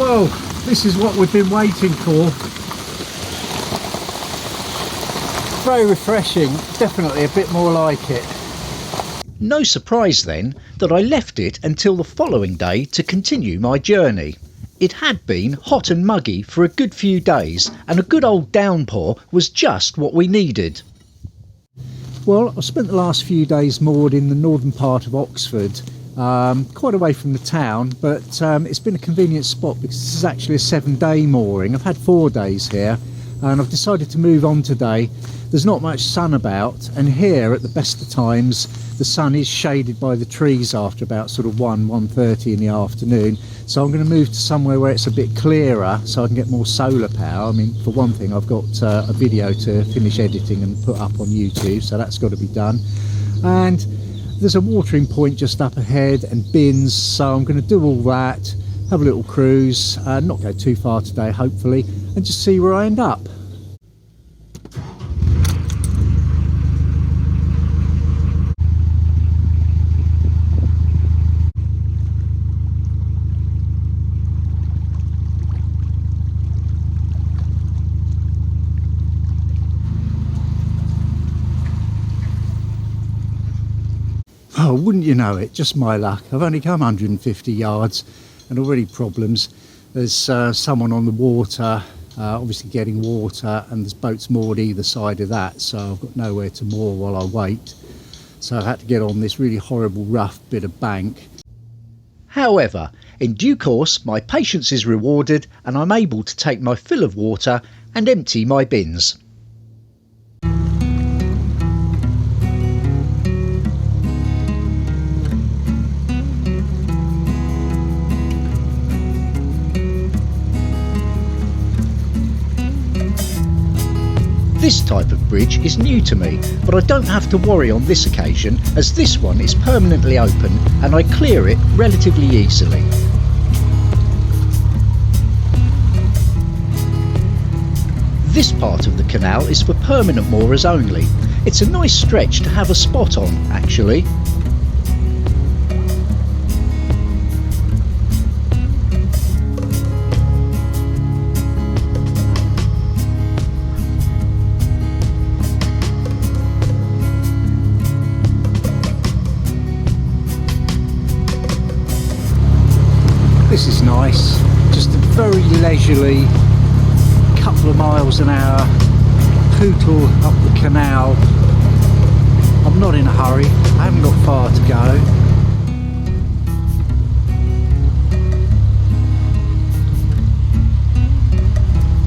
Well, this is what we've been waiting for. Very refreshing, definitely a bit more like it. No surprise then that I left it until the following day to continue my journey. It had been hot and muggy for a good few days, and a good old downpour was just what we needed. Well, I've spent the last few days moored in the northern part of Oxford, quite away from the town, but it's been a convenient spot because this is actually a 7-day mooring. I've had 4 days here and I've decided to move on today. There's not much sun about, and here at the best of times the sun is shaded by the trees after about sort of 1:30 in the afternoon. So I'm going to move to somewhere where it's a bit clearer so I can get more solar power. I mean, for one thing, I've got a video to finish editing and put up on YouTube, so that's got to be done. And there's a watering point just up ahead and bins, so I'm going to do all that, have a little cruise, not go too far today hopefully, and just see where I end up. Oh, wouldn't you know it, just my luck. I've only come 150 yards and already problems. There's someone on the water, obviously getting water, and there's boats moored either side of that, so I've got nowhere to moor while I wait. So I've had to get on this really horrible rough bit of bank. However, in due course my patience is rewarded and I'm able to take my fill of water and empty my bins. This type of bridge is new to me, but I don't have to worry on this occasion as this one is permanently open and I clear it relatively easily. This part of the canal is for permanent moorers only. It's a nice stretch to have a spot on, actually. This is nice, just a very leisurely couple of miles an hour pootle up the canal. I'm not in a hurry, I haven't got far to go.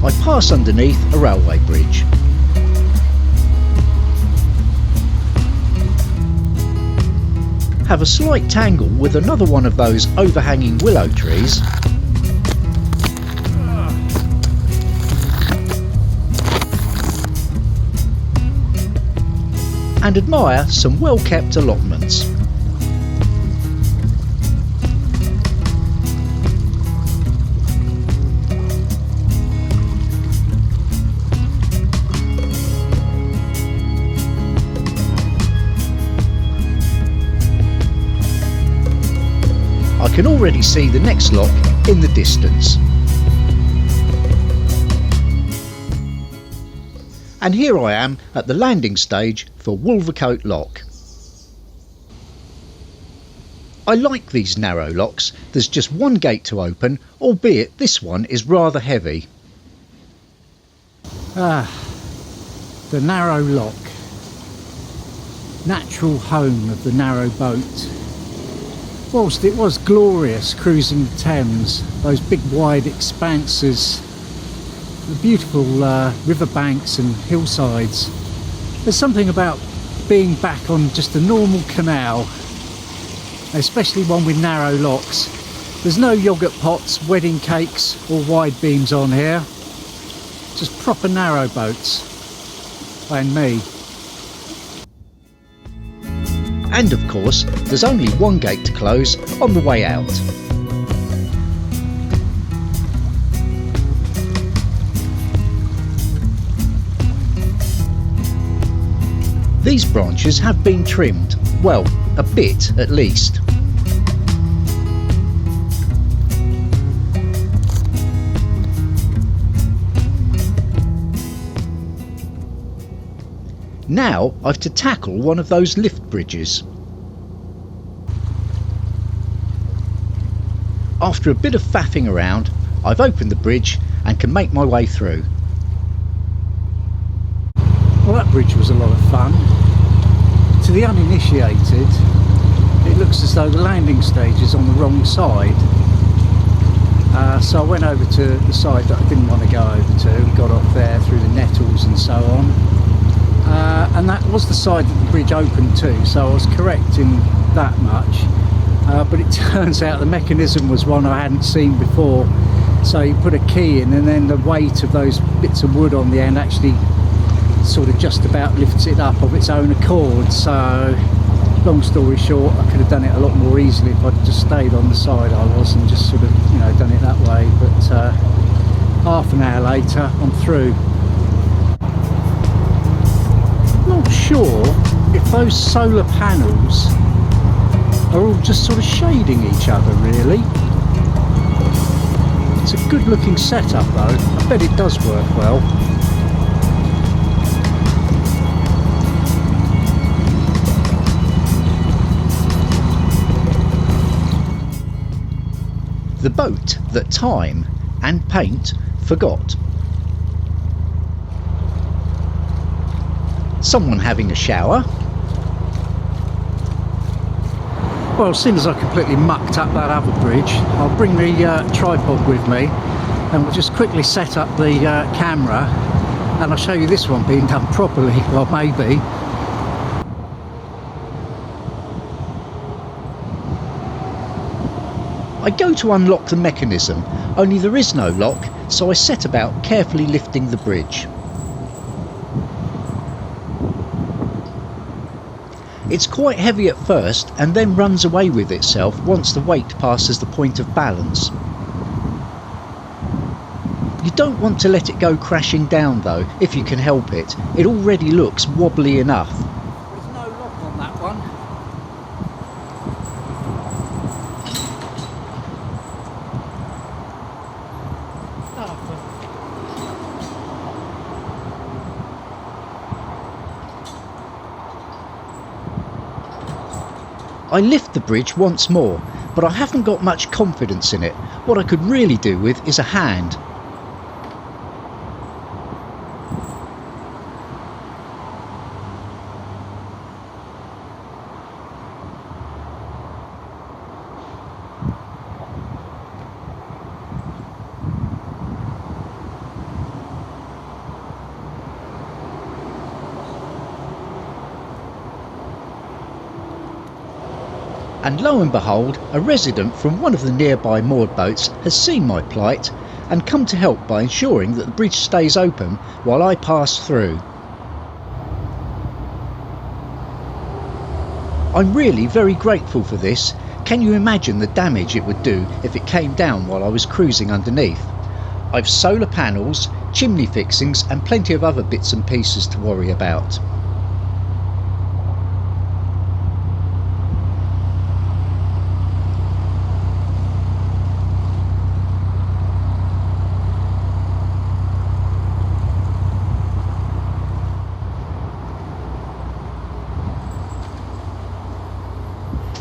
I pass underneath a railway bridge. Have a slight tangle with another one of those overhanging willow trees, and admire some well-kept allotments. I can already see the next lock in the distance. And here I am at the landing stage for Wolvercote Lock. I like these narrow locks. There's just one gate to open, albeit this one is rather heavy. The Narrow Lock, natural home of the narrowboat. Whilst it was glorious cruising the Thames, those big wide expanses, the beautiful riverbanks and hillsides, there's something about being back on just a normal canal, especially one with narrow locks. There's no yoghurt pots, wedding cakes or wide beams on here, just proper narrow boats and me. And of course, there's only one gate to close on the way out. These branches have been trimmed, well, a bit at least. Now I've to tackle one of those lift bridges. After a bit of faffing around, I've opened the bridge and can make my way through. Well, that bridge was a lot of fun. To the uninitiated, it looks as though the landing stage is on the wrong side. So I went over to the side that I didn't want to go over to and got off there through the nettles and so on. And that was the side that the bridge opened to, so I was correct in that much. But it turns out the mechanism was one I hadn't seen before. So you put a key in and then the weight of those bits of wood on the end actually sort of just about lifts it up of its own accord. So long story short, I could have done it a lot more easily if I'd just stayed on the side I was and just sort of, you know, done it that way. But half an hour later I'm through. Not sure if those solar panels are all just sort of shading each other, really. It's a good looking setup though. I bet it does work well. The boat that time and paint forgot. Someone having a shower. Well, as soon as I completely mucked up that other bridge, I'll bring the tripod with me and we'll just quickly set up the camera and I'll show you this one being done properly, well maybe. I go to unlock the mechanism, only there is no lock, so I set about carefully lifting the bridge. It's quite heavy at first and then runs away with itself once the weight passes the point of balance. You don't want to let it go crashing down though, if you can help it. It already looks wobbly enough. There's no lock on that one. I lift the bridge once more, but I haven't got much confidence in it. What I could really do with is a hand. And lo and behold, a resident from one of the nearby moored boats has seen my plight and come to help by ensuring that the bridge stays open while I pass through. I'm really very grateful for this. Can you imagine the damage it would do if it came down while I was cruising underneath? I've solar panels, chimney fixings and plenty of other bits and pieces to worry about.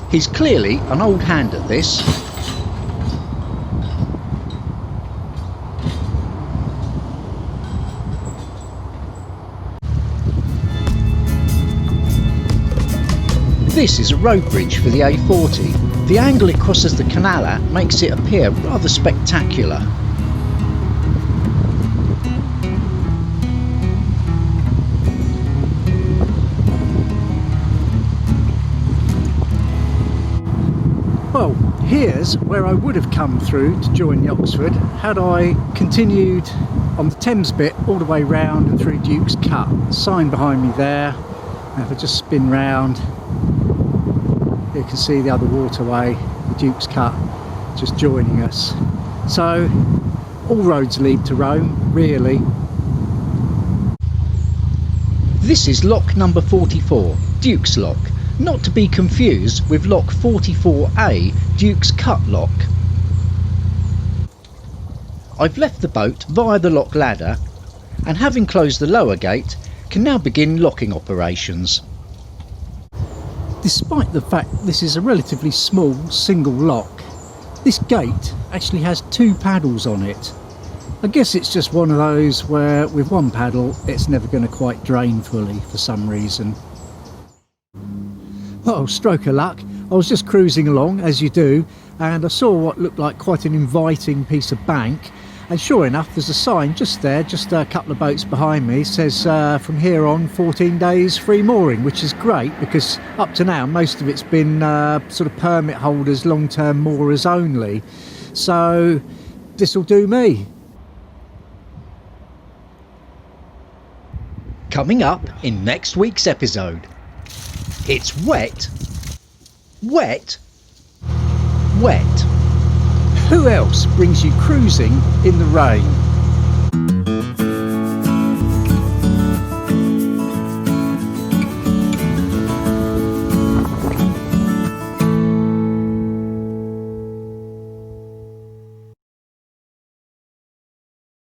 He's clearly an old hand at this. This is a road bridge for the A40. The angle it crosses the Canal at makes it appear rather spectacular. Well, here's where I would have come through to join the Oxford had I continued on the Thames bit all the way round and through Duke's Cut. Sign behind me there. And if I just spin round, you can see the other waterway, the Duke's Cut, just joining us. So all roads lead to Rome, really. This is lock number 44, Duke's Lock. Not to be confused with lock 44A, Duke's Cut lock. I've left the boat via the lock ladder and having closed the lower gate, can now begin locking operations. Despite the fact this is a relatively small single lock, this gate actually has 2 paddles on it. I guess it's just one of those where with one paddle it's never going to quite drain fully for some reason. Well, stroke of luck, I was just cruising along as you do, and I saw what looked like quite an inviting piece of bank, and sure enough there's a sign just there, just a couple of boats behind me, says from here on 14 days free mooring, which is great because up to now most of it's been sort of permit holders, long-term moorers only, so this will do me. Coming up in next week's episode, it's wet, wet, wet. Who else brings you cruising in the rain?